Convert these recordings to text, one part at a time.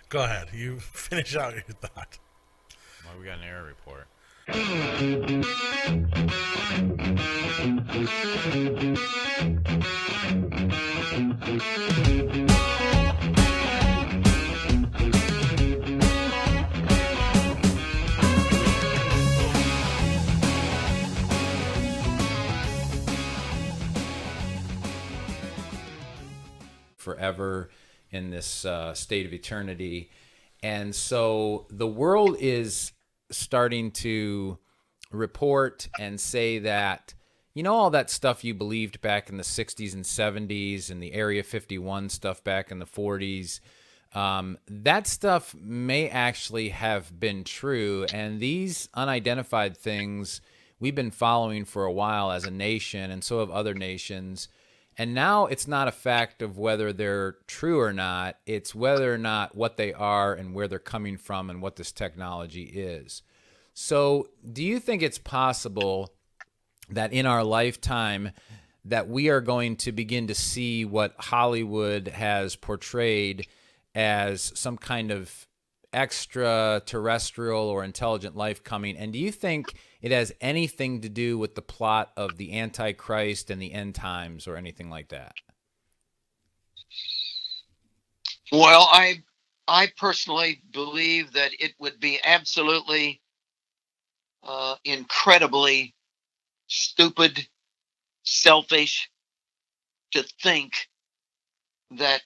Go ahead. You finish out your thought. Well, we got an error report. Forever in this state of eternity. And so the world is starting to report and say that, all that stuff you believed back in the 60s and 70s and the Area 51 stuff back in the 40s, that stuff may actually have been true. And these unidentified things we've been following for a while as a nation, and so have other nations. And now it's not a fact of whether they're true or not. It's whether or not what they are and where they're coming from and what this technology is. So do you think it's possible that in our lifetime that we are going to begin to see what Hollywood has portrayed as some kind of extraterrestrial or intelligent life coming? And do you think it has anything to do with the plot of the Antichrist and the end times or anything like that? Well, I personally believe that it would be absolutely incredibly stupid, selfish to think that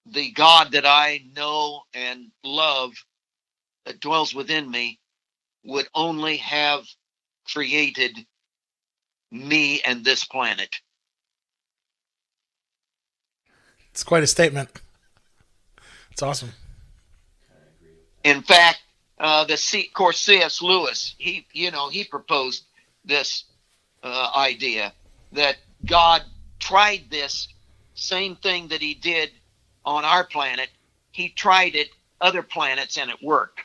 the God that I know and love that dwells within me would only have created me and this planet. It's quite a statement. It's awesome. In fact, of course, C.S. Lewis, he proposed this idea that God tried this same thing that he did on our planet. He tried it other planets and it worked.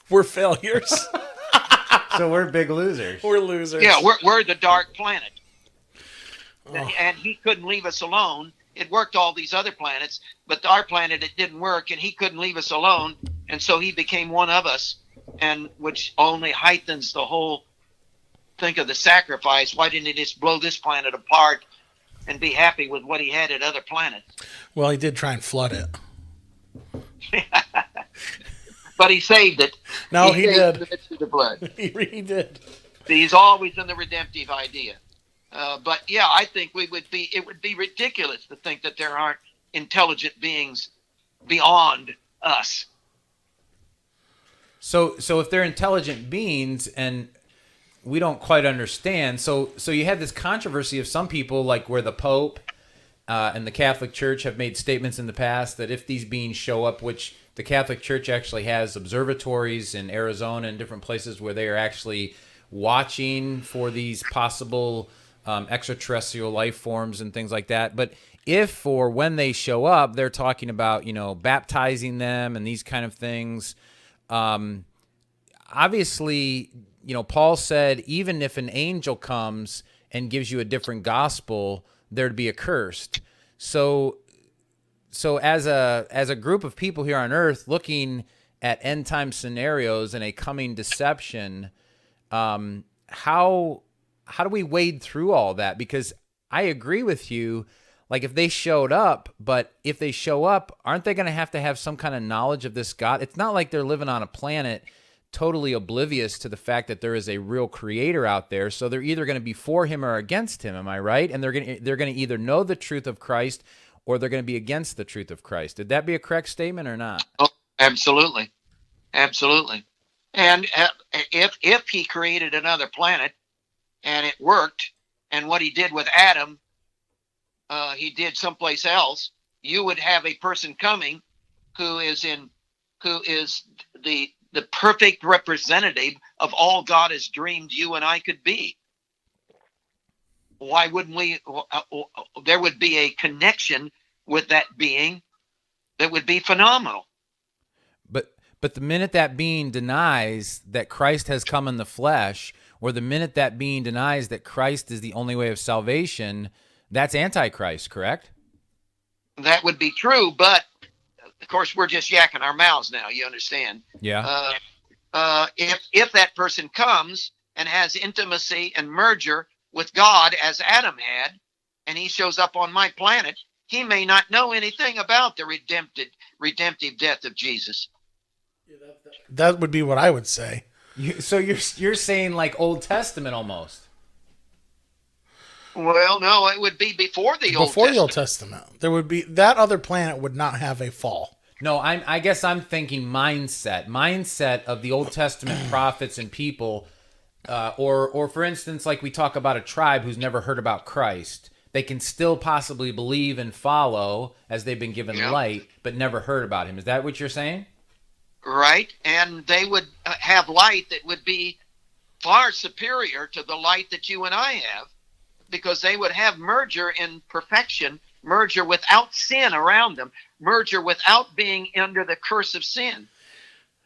We're failures. So we're big losers. We're losers. Yeah, we're the dark planet. Oh. And he couldn't leave us alone. It worked all these other planets, but our planet, it didn't work, and he couldn't leave us alone. And so he became one of us, and which only heightens the whole. Think of the sacrifice. Why didn't he just blow this planet apart and be happy with what he had at other planets? Well, he did try and flood it. But he saved it. No, he saved did. it through the blood. He did. He's always in the redemptive idea. But yeah, I think it would be ridiculous to think that there aren't intelligent beings beyond us. So if they're intelligent beings and we don't quite understand, so you had this controversy of some people, like where the Pope and the Catholic Church have made statements in the past that if these beings show up, which the Catholic Church actually has observatories in Arizona and different places where they are actually watching for these possible extraterrestrial life forms and things like that. But if or when they show up, they're talking about, baptizing them and these kind of things. Obviously, Paul said, even if an angel comes and gives you a different gospel, there'd be accursed. So as a group of people here on earth looking at end time scenarios and a coming deception, how do we wade through all that? Because I agree with you, like if they showed up, but if they show up, aren't they going to have some kind of knowledge of this God? It's not like they're living on a planet totally oblivious to the fact that there is a real creator out there. So they're either going to be for him or against him. Am I right? And they're going to either know the truth of Christ or they're going to be against the truth of Christ. Did that be a correct statement or not? Oh, absolutely. Absolutely. And if he created another planet and it worked, and what he did with Adam, he did someplace else, you would have a person coming who is the perfect representative of all God has dreamed you and I could be. Why wouldn't we? There would be a connection with that being that would be phenomenal. But the minute that being denies that Christ has come in the flesh, or the minute that being denies that Christ is the only way of salvation, that's Antichrist, correct? That would be true, but course, we're just yakking our mouths now. You understand? Yeah. If that person comes and has intimacy and merger with God as Adam had, and he shows up on my planet, he may not know anything about the redemptive death of Jesus. That would be what I would say. So you're saying like Old Testament almost. Well, no, it would be before the Old Before Testament. the Old Testament, there would be that other planet would not have a fall. No, I guess I'm thinking mindset of the Old Testament prophets and people, or for instance, like we talk about a tribe who's never heard about Christ. They can still possibly believe and follow as they've been given light, but never heard about him. Is that what you're saying? Right, and they would have light that would be far superior to the light that you and I have, because they would have merger in perfection, merger without sin around them, merger without being under the curse of sin.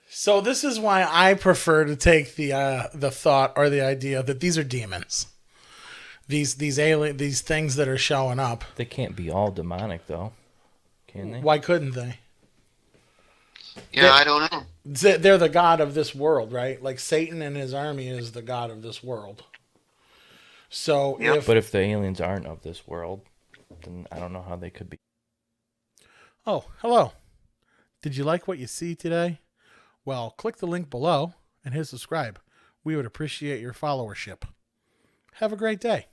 So this is why I prefer to take the thought or the idea that these are demons. These alien, these things that are showing up. They can't be all demonic, though, can they? Why couldn't they? Yeah, I don't know. They're the god of this world, right? Like Satan and his army is the god of this world. So But if the aliens aren't of this world, then I don't know how they could be. Oh, hello. Did you like what you see today? Well, click the link below and hit subscribe. We would appreciate your followership. Have a great day.